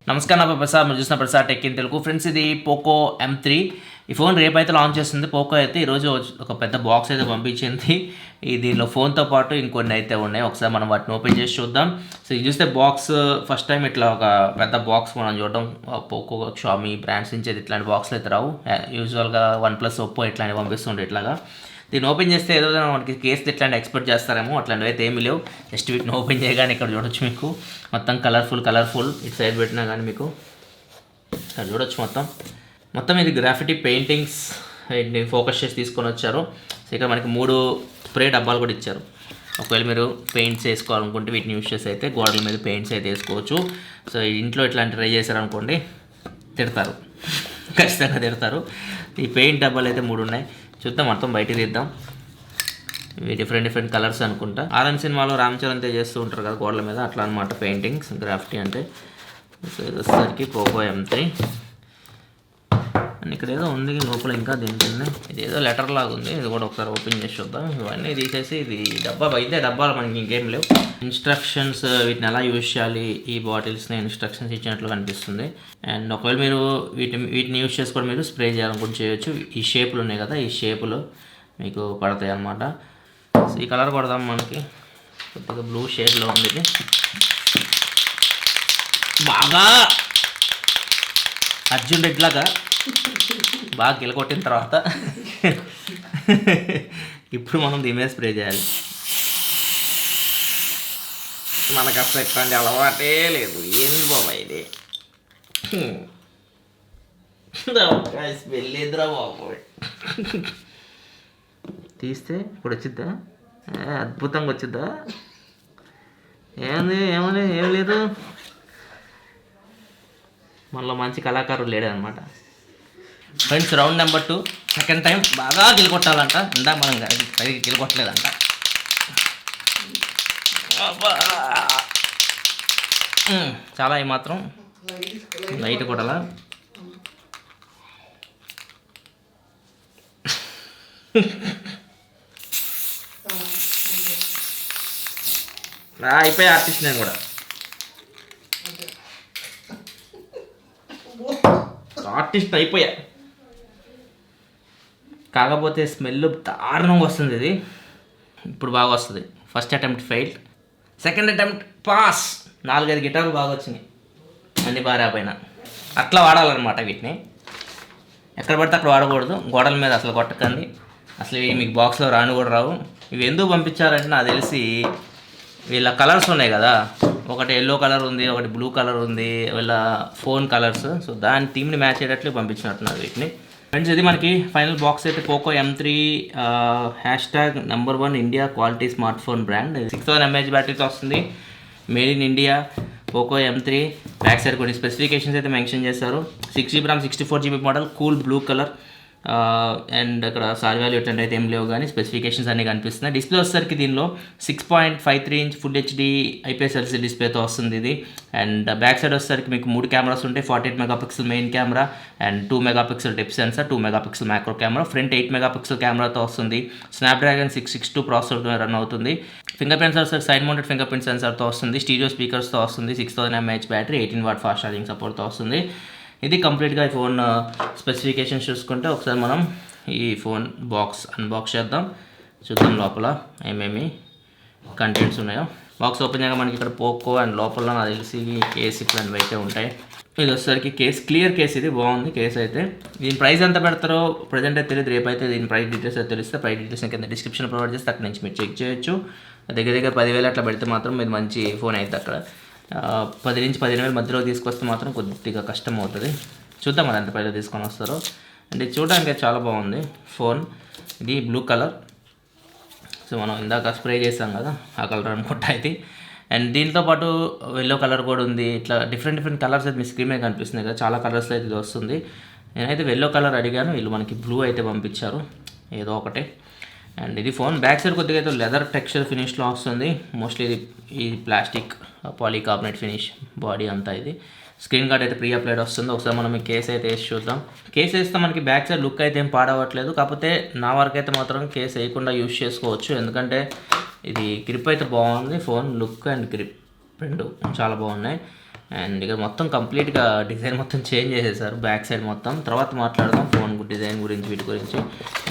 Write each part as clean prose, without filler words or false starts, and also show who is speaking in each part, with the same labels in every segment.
Speaker 1: నమస్కారం, నా ప్రసాద్. మీరు చూసిన Prasad tech in Telugu. Friends, ఇది పోకో M3. ఈ ఫోన్ రేపైతే లాంచ్ చేస్తుంది. పోకో అయితే ఈరోజు ఒక పెద్ద బాక్స్ అయితే పంపించింది. దీనిలో ఫోన్తో పాటు ఇంకొన్ని అయితే ఉన్నాయి. ఒకసారి మనం వాటిని ఓపెన్ చేసి చూద్దాం. సో ఇది చూస్తే బాక్స్ ఫస్ట్ టైం ఇట్లా ఒక పెద్ద బాక్స్ మనం చూడడం. పోకో, షామీ బ్రాండ్స్ నుంచి అయితే ఇట్లాంటి బాక్స్లు అయితే రావు. యూజువల్గా OnePlus, ఒప్పో ఇట్లాంటివి పంపిస్తుండే ఇట్లాగా. దీన్ని ఓపెన్ చేస్తే ఏదో మనకి కేసులు ఇట్లాంటి ఎక్స్పెక్ట్ చేస్తారేమో, అట్లాంటివి అయితే ఏమీ లేవు. జస్ట్ వీటిని ఓపెన్ చేయగానే ఇక్కడ చూడొచ్చు మీకు మొత్తం కలర్ఫుల్ ఇటు సైడ్ పెట్టినా కానీ మీకు ఇక్కడ చూడొచ్చు మొత్తం ఇది గ్రాఫిటీ పెయింటింగ్స్ వీటిని ఫోకస్ చేసి తీసుకొని వచ్చారు. సో ఇక్కడ మనకి 3 స్ప్రే డబ్బాలు కూడా ఇచ్చారు. ఒకవేళ మీరు పెయింట్స్ వేసుకోవాలనుకుంటే వీటిని యూజ్ చేసి అయితే గోడల మీద పెయింట్స్ అయితే వేసుకోవచ్చు. సో ఇంట్లో ఇట్లాంటి ట్రై చేశారనుకోండి తిడతారు, ఖచ్చితంగా తిడతారు. ఈ పెయింట్ డబ్బాలు అయితే 3 ఉన్నాయి. చూద్దాం, మొత్తం బయటికి తీద్దాం. ఇవి డిఫరెంట్ కలర్స్ అనుకుంటా. ఆరెంజ్ సినిమాలో రామ్ చరణ్ చేస్తూ ఉంటారు కదా గోడల మీద, అట్లా అనమాట పెయింటింగ్స్ గ్రాఫిటీ అంటే. సో ఇది వచ్చేసరికి పోకో M3 అని ఇక్కడ ఏదో ఉంది లోపల. ఇంకా దీంట్లో ఇది ఏదో లెటర్ లాగా ఉంది. ఇది కూడా ఒకసారి ఓపెన్ చేసి చూద్దాం. ఇవన్నీ తీసేసి ఇది డబ్బాలు మనకి ఇంకేం లేవు. ఇన్స్ట్రక్షన్స్, వీటిని ఎలా యూజ్ చేయాలి, ఈ బాటిల్స్ని ఇన్స్ట్రక్షన్స్ ఇచ్చినట్లు కనిపిస్తుంది. అండ్ ఒకవేళ మీరు వీటిని యూజ్ చేసుకొని మీరు స్ప్రే చేయాలనుకుంటే చేయొచ్చు. ఈ షేపులు ఉన్నాయి కదా, ఈ షేపులు మీకు పడతాయి అన్నమాట. సో ఈ కలర్ కొడదాం. మనకి కొద్దిగా బ్లూ షేడ్లో ఉంది. ఇది బాగా అర్జున్ రెడ్లాగా బాగా గిలకొట్టిన తర్వాత ఇప్పుడు మనం దీని మీద స్ప్రే చేయాలి. మనకు అసలు ఎట్లాంటి అలవాటే లేదు. ఏంది బాబా ఇది, వెళ్ళేదిరా బాబు. తీస్తే ఇప్పుడు వచ్చిద్దా? అద్భుతంగా వచ్చిద్దా? ఏం లేదు. మనలో మంచి కళాకారులు లేడే అనమాట. Friends, round number 2 second time బాగా గిలకొట్టాలంట. ఇందా మనం పైకి గిలకొట్టలేదంట. చాలా ఏమాత్రం లైట్ కొట్టాలా. అయిపోయి ఆర్టిస్ట్ నేను కూడా. ఆర్టిస్ట్ అయిపోయా. కాకపోతే స్మెల్ దారుణంగా వస్తుంది. ఇది ఇప్పుడు బాగా వస్తుంది. First attempt fail, second attempt pass. 4-5 గిటార్లు బాగా వచ్చినాయి, అన్ని బాగా రాపోయినా. అట్లా వాడాలన్నమాట వీటిని. ఎక్కడ పడితే అక్కడ వాడకూడదు. గోడల మీద అసలు కొట్టకండి. అసలు ఇవి మీకు బాక్స్లో రాను కూడా రావు. ఇవి ఎందుకు పంపించారంటే నాకు తెలిసి వీళ్ళ కలర్స్ ఉన్నాయి కదా, ఒకటి ఎల్లో కలర్ ఉంది, ఒకటి బ్లూ కలర్ ఉంది, వీళ్ళ ఫోన్ కలర్స్. సో దాని థీమ్ని మ్యాచ్ అయ్యేటట్లు పంపించినట్టున్నారు వీటిని. ఫ్రెండ్స్, ఇది మనకి ఫైనల్ బాక్స్ అయితే Poco M3 #1 India quality smart phone brand. 6000 mAh బ్యాటరీతో వస్తుంది. Made in India Poco M3. Back side కొన్ని స్పెసిఫికేషన్స్ అయితే మెన్షన్ చేశారు. 6GB RAM 64GB model, cool blue colour. And అక్కడ సారీ వాల్యూ ఎట్లా అయితే ఏం లేవు, కానీ స్పెసిఫికేషన్స్ అన్నీ కనిపిస్తున్నాయి. డిస్ప్లే వచ్చేసరికి దీనిలో 6.53 inch full HD IPS LCD డిస్ప్లేతో వస్తుంది ఇది. అండ్ బ్యాక్ సైడ్ వచ్చేసరికి మీకు 3 కెమెరాస్ ఉంటాయి. 48 megapixel main camera and 2 megapixel depth sensor, 2 megapixel macro camera. Front 8 megapixel కెమెరాతో వస్తుంది. స్నాప్డ్రాగన్ 662 ప్రాసెసర్తో రన్ అవుతుంది. Fingerprint sensor side mounted fingerprint సెన్సార్తో వస్తుంది. స్టీరియో స్పీకర్స్తో వస్తుంది. 6000 mAh battery, 18W fast charging సపోర్ట్తో వస్తుంది. ఇది కంప్లీట్గా ఈ ఫోన్ స్పెసిఫికేషన్స్ చూసుకుంటే ఒకసారి మనం ఈ ఫోన్ బాక్స్ అన్బాక్స్ చేద్దాం. చూద్దాం లోపల ఏమేమి కంటెంట్స్ ఉన్నాయో. బాక్స్ ఓపెన్ చేయగా మనకి ఇక్కడ పోకో అండ్ లోపల నాకు తెలిసి కేసు ఇట్లాంటివి అయితే ఉంటాయి. ఇది వచ్చేసరికి కేసు, క్లియర్ కేసు. ఇది బాగుంది కేసు అయితే. దీని ప్రైస్ ఎంత పెడతారో ప్రజెంట్ అయితే తెలియదు. రేపు అయితే దీని ప్రైస్ డీటెయిల్స్ అయితే తెలిస్తే ప్రైస్ డీటెయిల్స్ కింద డిస్క్రిప్షన్ ప్రొవైడ్ చేస్తే అక్కడ నుంచి మీరు చెక్ చేయొచ్చు. దగ్గర 10,000 అట్లా పెడితే మాత్రం ఇది మంచి ఫోన్ అయితే. అక్కడ 10 నుంచి 15,000 మధ్యలో తీసుకొస్తే మాత్రం కొద్దిగా కష్టం అవుతుంది. చూద్దాం అది ఎంత పైన తీసుకొని వస్తారో. అండ్ ఇది చూడడానికి చాలా బాగుంది ఫోన్. ఇది బ్లూ కలర్. సో మనం ఇందాక స్ప్రే చేసాం కదా, ఆ కలర్ అనుకుంటా ఇది. అండ్ దీంతో పాటు ఎల్లో కలర్ కూడా ఉంది. ఇట్లా డిఫరెంట్ కలర్స్ అయితే మీ స్క్రీన్ మీద కనిపిస్తున్నాయి కదా, చాలా కలర్స్లో అయితే ఇది వస్తుంది. నేనైతే ఎల్లో కలర్ అడిగాను, వీళ్ళు మనకి బ్లూ అయితే పంపించారు, ఏదో ఒకటే. అండ్ ఇది ఫోన్ బ్యాక్ సైడ్ కొద్దిగా అయితే లెదర్ టెక్స్చర్ ఫినిష్లో వస్తుంది. మోస్ట్లీ ఇది ప్లాస్టిక్ పాలీకార్బోనేట్ ఫినిష్ బాడీ అంతా. ఇది స్క్రీన్ గార్డ్ అయితే ప్రీ అప్లైడ్ వస్తుంది. ఒకసారి మనం ఈ కేస్ అయితే వేసి చూద్దాం. కేస్ వేస్తే మనకి బ్యాక్ సైడ్ లుక్ అయితే ఏం పాడవట్లేదు. కాకపోతే నా వరకు అయితే మాత్రం కేస్ వేయకుండా యూజ్ చేసుకోవచ్చు, ఎందుకంటే ఇది గ్రిప్ అయితే బాగుంది. ఫోన్ లుక్ అండ్ గ్రిప్ రెండు చాలా బాగున్నాయి. అండ్ ఇక్కడ మొత్తం కంప్లీట్గా డిజైన్ మొత్తం చేంజ్ చేసేసారు బ్యాక్ సైడ్ మొత్తం. తర్వాత మాట్లాడదాం ఫోన్ డిజైన్ గురించి, వీటి గురించి.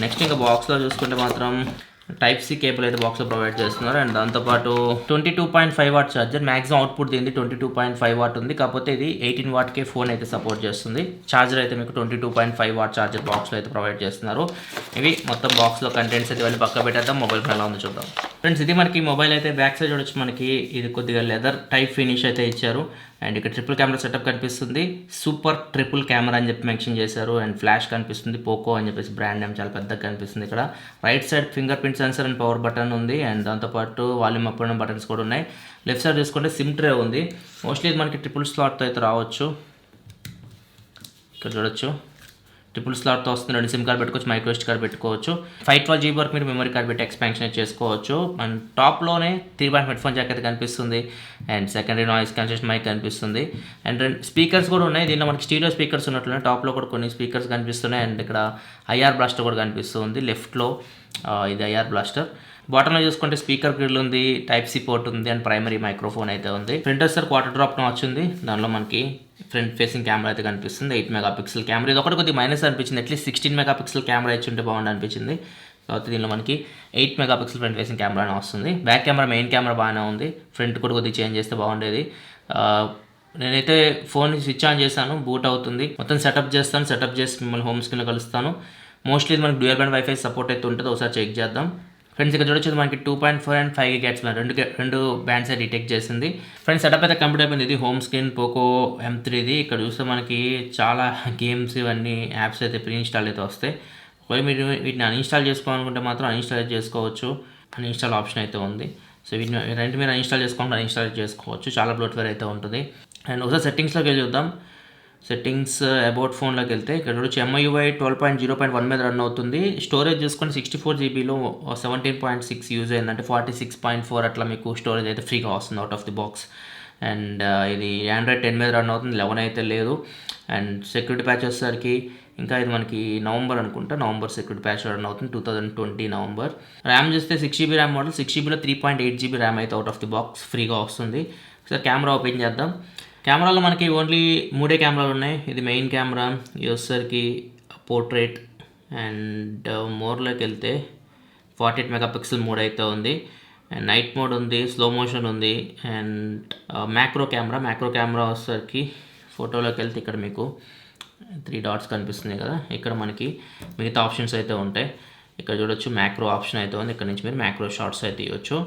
Speaker 1: నెక్స్ట్ ఇంకా బాక్స్లో చూసుకుంటే మాత్రం టైప్ సి కేబుల్ అయితే బాక్స్లో ప్రొవైడ్ చేస్తున్నారు. అండ్ దాంతోపాటు 22.5 వాట్ ఛార్జర్, మ్యాక్సిమం అవుట్పుట్ దీనిది 22.5 వాట్ ఉంది. కాకపోతే ఇది 18 వాట్కే ఫోన్ అయితే సపోర్ట్ చేస్తుంది. ఛార్జర్ అయితే మీకు 22.5 వాట్ ఛార్జర్ బాక్స్లో అయితే ప్రొవైడ్ చేస్తున్నారు. ఇవి మొత్తం బాక్స్లో కంటెంట్స్ అయితే వెళ్ళి పక్క పెట్టేద్దాం. మొబైల్ ఫోన్ ఎలా ఉందో చూద్దాం. ఫ్రెండ్స్, ఇది మనకి మొబైల్ అయితే బ్యాక్ సైడ్ చూడొచ్చు. మనకి ఇది కొద్దిగా లెదర్ టైప్ ఫినిష్ అయితే ఇచ్చారు. అండ్ ఇక్కడ ట్రిపుల్ కెమెరా సెటప్ కనిపిస్తుంది. సూపర్ ట్రిపుల్ కెమెరా అని చెప్పి మెన్షన్ చేశారు. అండ్ ఫ్లాష్ కనిపిస్తుంది. పోకో అని చెప్పేసి బ్రాండ్ నేమ్ చాలా పెద్దగా కనిపిస్తుంది. ఇక్కడ right side finger print sensor and power button ఉంది. అండ్ దాంతోపాటు వాల్యూమ్ అప్ అండ్ బటన్స్ కూడా ఉన్నాయి. లెఫ్ట్ సైడ్ చూసుకుంటే సిమ్ ట్రే ఉంది. మోస్ట్లీ ఇది మనకి ట్రిపుల్ స్లాట్తో అయితే రావచ్చు. ఇక్కడ చూడొచ్చు, ట్రిపుల్ స్లాట్తో వస్తుంది. 2 సిమ్ కార్డ్ పెట్టుకోవచ్చు, మైక్రో SD కార్డ్ పెట్టుకోవచ్చు. 512 GB వరకు మీరు మెమరీ కార్డ్ పెట్టి ఎక్స్పాన్షన్ చేసుకోవచ్చు. అండ్ టాప్లోనే 3.5 హెడ్ఫోన్ జాక్ అయితే కనిపిస్తుంది. And secondary noise cancellation mic కనిపిస్తుంది. అండ్ 2 స్పీకర్స్ కూడా ఉన్నాయి. దీనిలో మనకి స్టీరియో స్పీకర్స్ ఉన్నట్లున్నాయి. టాప్లో కూడా కొన్ని స్పీకర్స్ కనిపిస్తున్నాయి. అండ్ ఇక్కడ IR బ్లాస్టర్ కూడా కనిపిస్తుంది. లెఫ్ట్లో ఇది IR బ్లాస్టర్. బాటంలో చూసుకుంటే స్పీకర్ గ్రిల్ ఉంది, టైప్ సి పోర్ట్ ఉంది, అండ్ ప్రైమరీ మైక్రోఫోన్ అయితే ఉంది. ఫ్రంట్ వచ్చేసరికి క్వార్టర్ డ్రాప్ నాచ్ ఉంది. దానిలో మనకి ఫ్రంట్ ఫేసింగ్ కెమెరా అయితే కనిపిస్తుంది. 8 మెగాపిక్సెల్ కెమెరా. ఇది ఒకటి కొద్దిగా మైనస్ అనిపించింది. అట్లీస్ట్ 16 మెగాపిక్సెల్ కెమెరా ఇచ్చి ఉంటే బాగుంది అనిపించింది. తర్వాత దీనిలో మనకి 8 మెగాపిక్సెల్ ఫ్రంట్ ఫేసింగ్ కెమెరా వస్తుంది. బ్యాక్ కెమెరా, మెయిన్ కెమెరా బాగానే ఉంది. ఫ్రంట్ కూడా కొద్దిగా చేంజ్ చేస్తే బాగుండేది. నేనైతే ఫోన్ స్విచ్ ఆన్ చేశాను, బూట్ అవుతుంది. మొత్తం సెటప్ చేస్తాను. సెటప్ చేసి మిమ్మల్ని హోమ్ స్క్రీన్లో కలుస్తాను. మోస్ట్లీ ఇది మనకి డ్యూయల్ బ్యాండ్ వైఫై సపోర్ట్ అయితే ఉంటుంది. ఒకసారి చెక్ చేద్దాం. ఫ్రెండ్స్, ఇక్కడ చూడొచ్చు మనకి 2.4 and 5 GHz రెండు బ్యాండ్స్ అయితే డిటెక్ట్ చేసింది. ఫ్రెండ్స్, సెటప్ అయితే కంప్లీట్ అయిపోయింది. ఇది హోమ్ స్క్రీన్ పోకో M3ది. ఇక్కడ చూస్తే మనకి చాలా గేమ్స్ ఇవన్నీ యాప్స్ అయితే ప్రీ ఇన్స్టాల్ అయితే వస్తాయి. ఒకవేళ మీరు వీటిని అన్ఇన్స్టాల్ చేసుకోవాలనుకుంటే మాత్రం అన్ఇన్స్టాల్ చేసుకోవచ్చు. అన్ఇన్స్టాల్ ఆప్షన్ అయితే ఉంది. సో వీటిని రెండు మీరు అన్ఇన్స్టాల్ చేసుకోవాలంటే అన్ఇన్స్టాల్ చేసుకోవచ్చు. చాలా బ్లోట్వేర్ అయితే ఉంటుంది. అండ్ ఒకసారి సెట్టింగ్స్లోకి వెళ్ళి చూద్దాం. సెట్టింగ్స్ అబౌట్ ఫోన్లోకి వెళ్తే ఇక్కడ చూడొచ్చు MIUI 12.0.1 మీద రన్ అవుతుంది. స్టోరేజ్ చూసుకొని 64 GBలో 17.6 యూజ్ అయిందంటే 46.4 అట్లా మీకు స్టోరేజ్ అయితే ఫ్రీగా వస్తుంది out of the box. And ఇది Android 10 మీద రన్ అవుతుంది, 11 అయితే లేదు. అండ్ సెక్యూరిటీ ప్యాచ్ వచ్చేసరికి ఇంకా ఇది మనకి నవంబర్ అనుకుంటా, నవంబర్ సెక్యూరిటీ ప్యాచ్ రన్ అవుతుంది, 2020 నవంబర్. ర్యామ్ చూస్తే 6 GB RAM model, 6 GBలో 3.8 GB RAM అయితే అవుట్ ఆఫ్ ది బాక్స్ ఫ్రీగా వస్తుంది. ఒకసారి కెమెరా ఓపెన్ చేద్దాం. కెమెరాలో మనకి ఓన్లీ 3 కెమెరాలు ఉన్నాయి. ఇది మెయిన్ కెమెరా, ఇది వచ్చేసరికి పోర్ట్రేట్. అండ్ మోర్లోకి వెళ్తే 48 మెగాపిక్సెల్ మోడ్ అయితే ఉంది. అండ్ నైట్ మోడ్ ఉంది, స్లో మోషన్ ఉంది. అండ్ మ్యాక్రో కెమెరా వచ్చేసరికి ఫోటోలోకి వెళ్తే ఇక్కడ మీకు 3 డాట్స్ కనిపిస్తుంది కదా, ఇక్కడ మనకి మిగతా ఆప్షన్స్ అయితే ఉంటాయి. ఇక్కడ చూడొచ్చు మ్యాక్రో ఆప్షన్ అయితే ఉంది. ఇక్కడ నుంచి మీరు మ్యాక్రో షార్ట్స్ అయితే ఇవ్వచ్చు.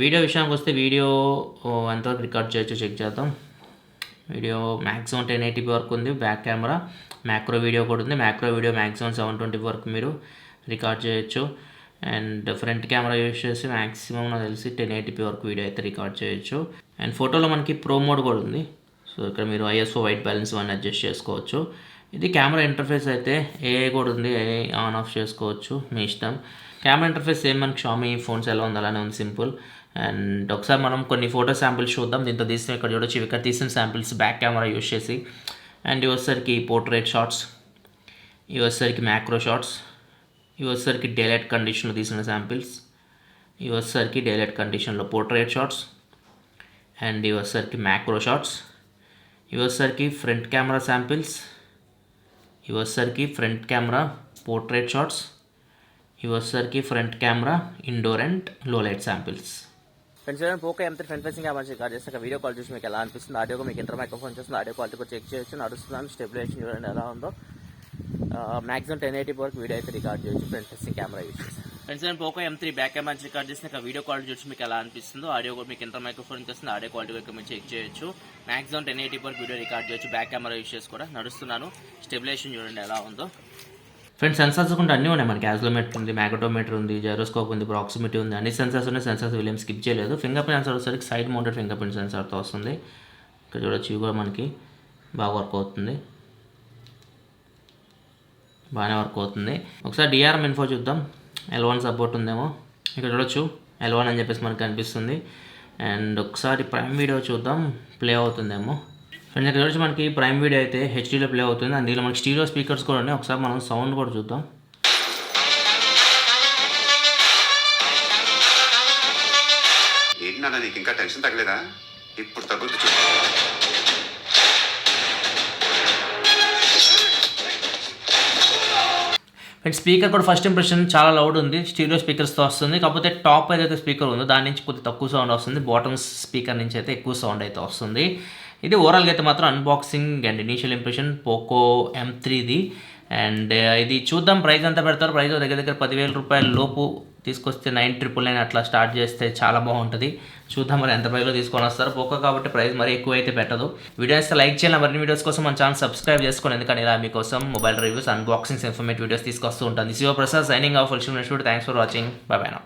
Speaker 1: వీడియో విషయానికి వస్తే వీడియో ఎంతవరకు రికార్డ్ చేయొచ్చు చెక్ చేద్దాం. వీడియో మ్యాక్సిమం 1080p వరకు ఉంది. బ్యాక్ కెమెరా మ్యాక్రో వీడియో కూడా ఉంది. మ్యాక్రో వీడియో మ్యాక్సిమం 720p వరకు మీరు రికార్డ్ చేయొచ్చు. అండ్ ఫ్రంట్ కెమెరా యూజ్ చేసి మ్యాక్సిమం నాకు తెలిసి 1080p వరకు వీడియో అయితే రికార్డ్ చేయొచ్చు. అండ్ ఫోటోలో మనకి ప్రో మోడ్ కూడా ఉంది. సో ఇక్కడ మీరు ISO వైట్ బ్యాలెన్స్ అన్నీ అడ్జస్ట్ చేసుకోవచ్చు. ఇది కెమెరా ఇంటర్ఫేస్ అయితే AI కూడా ఉంది, AI ఆన్ ఆఫ్ చేసుకోవచ్చు, మీ ఇష్టం. కెమెరా ఇంటర్ఫేస్ సేమ్ మనకి షామీ ఫోన్స్ ఎలా ఉంది అలానే ఉంది, సింపుల్. అండ్ ఒకసారి మనం కొన్ని ఫోటో శాంపిల్స్ చూద్దాం. దీంతో తీసిన ఇక్కడ చూడొచ్చు, ఇక్కడ తీసిన శాంపిల్స్ బ్యాక్ కెమెరా యూజ్ చేసి. అండ్ ఇవి వచ్చేసరికి పోర్ట్రేట్ షాట్స్, ఇవి వచ్చేసరికి మ్యాక్రో షాట్స్, ఇవి వచ్చేసరికి డేలైట్ కండిషన్లో తీసిన శాంపిల్స్, ఇవి వచ్చేసరికి డేలైట్ కండిషన్లో పోర్ట్రేట్ షాట్స్. అండ్ ఇవి వచ్చేసరికి మ్యాక్రో షాట్స్, ఇవి వచ్చేసరికి ఫ్రంట్ కెమెరా శాంపిల్స్, ఇవి వచ్చేసరికి ఫ్రంట్ కెమెరా పోర్ట్రేట్ షాట్స్, ఇవి వచ్చేసరికి ఫ్రంట్ కెమెరా ఇండోర్ అండ్ లో light samples. Friends, Poco M3 front facing camera record చేస్తే వీడియో కాల్ చూసి మీకు ఎలా అనిపిస్తుంది, ఆడియోగా మీకు ఇంటర్ మైక్రోఫోన్ చేస్తుంది, ఆడియో క్వాలిటీ కూడా చెక్ చేయొచ్చు. నడుస్తున్నాను, స్టెబిలైజేషన్ చూడండి ఎలా ఉందో. మ్యాక్సిమం 1080p వరకు వీడియో అయితే రికార్డ్ చేయొచ్చు ఫ్రంట్ ఫేసింగ్ కెమెరా యూజ్ చేసి. ఫ్రెండ్స్, నేను Poco M3 back camera record చేసిన వీడియో క్వాలిటీ చూసి మీకు ఎలా అనిపిస్తుందో, ఆడియో కూడా మీకు ఇంటర్ మైక్రోఫోన్ చేస్తుంది, ఆడియో క్వాలిటీ వరకు మీరు చెక్ చేయొచ్చు. మ్యాక్సిమం 1080p వరకు వీడియో రికార్డ్ చేయొచ్చు బ్యాక్ కెమెరా యూజ్ చేసి కూడా. నడుస్తున్నాను, స్టెబిలైజేషన్ చూడండి ఎలా ఉందో. ఫ్రెండ్స్, సెన్సార్స్ కూడా అన్నీ ఉన్నాయి. మనకి యాక్సిలరోమీటర్ ఉంది, మ్యాగ్నెటోమీటర్ ఉంది, జైరోస్కోప్ ఉంది, ప్రాక్సిమిటీ ఉంది, అన్ని సెన్సార్స్ ఉన్నాయి. సెన్సార్స్ వీళ్ళేం స్కిప్ చేయలేదు. ఫింగర్ ప్రింట్ సెన్సార్ వచ్చేసరికి సైడ్ మౌంటెడ్ ఫింగర్ ప్రింట్ సెన్సార్తో వస్తుంది. ఇక్కడ చూడొచ్చు, ఇవి కూడా మనకి బాగా వర్క్ అవుతుంది, బాగానే వర్క్ అవుతుంది. ఒకసారి DRM ఇన్ఫో చూద్దాం, L1 సపోర్ట్ ఉందేమో. ఇక్కడ చూడొచ్చు L1 అని చెప్పేసి మనకు కనిపిస్తుంది. అండ్ ఒకసారి ప్రైమ్ వీడియో చూద్దాం, ప్లే అవుతుందేమో. ఫ్రెండ్స్, ఇక్కడ వచ్చి మనకి ప్రైమ్ వీడియో అయితే HDలో ప్లే అవుతుంది. అందులో మనకి స్టీరియో స్పీకర్స్ కూడా ఉన్నాయి. ఒకసారి మనం సౌండ్ కూడా చూద్దాం.
Speaker 2: ఏంటి నాన్న, నీకు ఇంకా టెన్షన్ తగ్గలేదా? ఇప్పుడు తగ్గుతు చూడు.
Speaker 1: అండ్ స్పీకర్ కూడా ఫస్ట్ ఇంప్రెషన్ చాలా లౌడ్ ఉంది, స్టీరియో స్పీకర్స్తో వస్తుంది. కాకపోతే టాప్ ఏదైతే స్పీకర్ ఉందో దాని నుంచి కొద్దిగా తక్కువ సౌండ్ వస్తుంది, బాటమ్స్ స్పీకర్ నుంచి అయితే ఎక్కువ సౌండ్ అయితే వస్తుంది. ఇది ఓవరాల్గా అయితే మాత్రం unboxing and initial impression Poco M3ది. అండ్ ఇది చూద్దాం ప్రైస్ ఎంత పెడతారు. ప్రైస్ దగ్గర దగ్గర 10,000 రూపాయల లోపు తీసుకొస్తే 9,999 అట్లా స్టార్ట్ చేస్తే చాలా బాగుంటుంది. చూద్దాం మరి ఎంత ప్రైస్లో తీసుకొని వస్తారు. పోకో కాబట్టి ప్రైస్ మరి ఎక్కువ అయితే పెట్టదు. వీడియో అయితే లైక్ చేయాలి, మరిన్ని వీడియోస్ కోసం మన ఛానల్ సబ్స్క్రైబ్ చేసుకోండి, ఎందుకంటే ఇలా మీకోసం mobile reviews, unboxings, informative videos తీసుకొస్తూ ఉంటాను. This your Prasad signing off. Thanks for watching. By by now.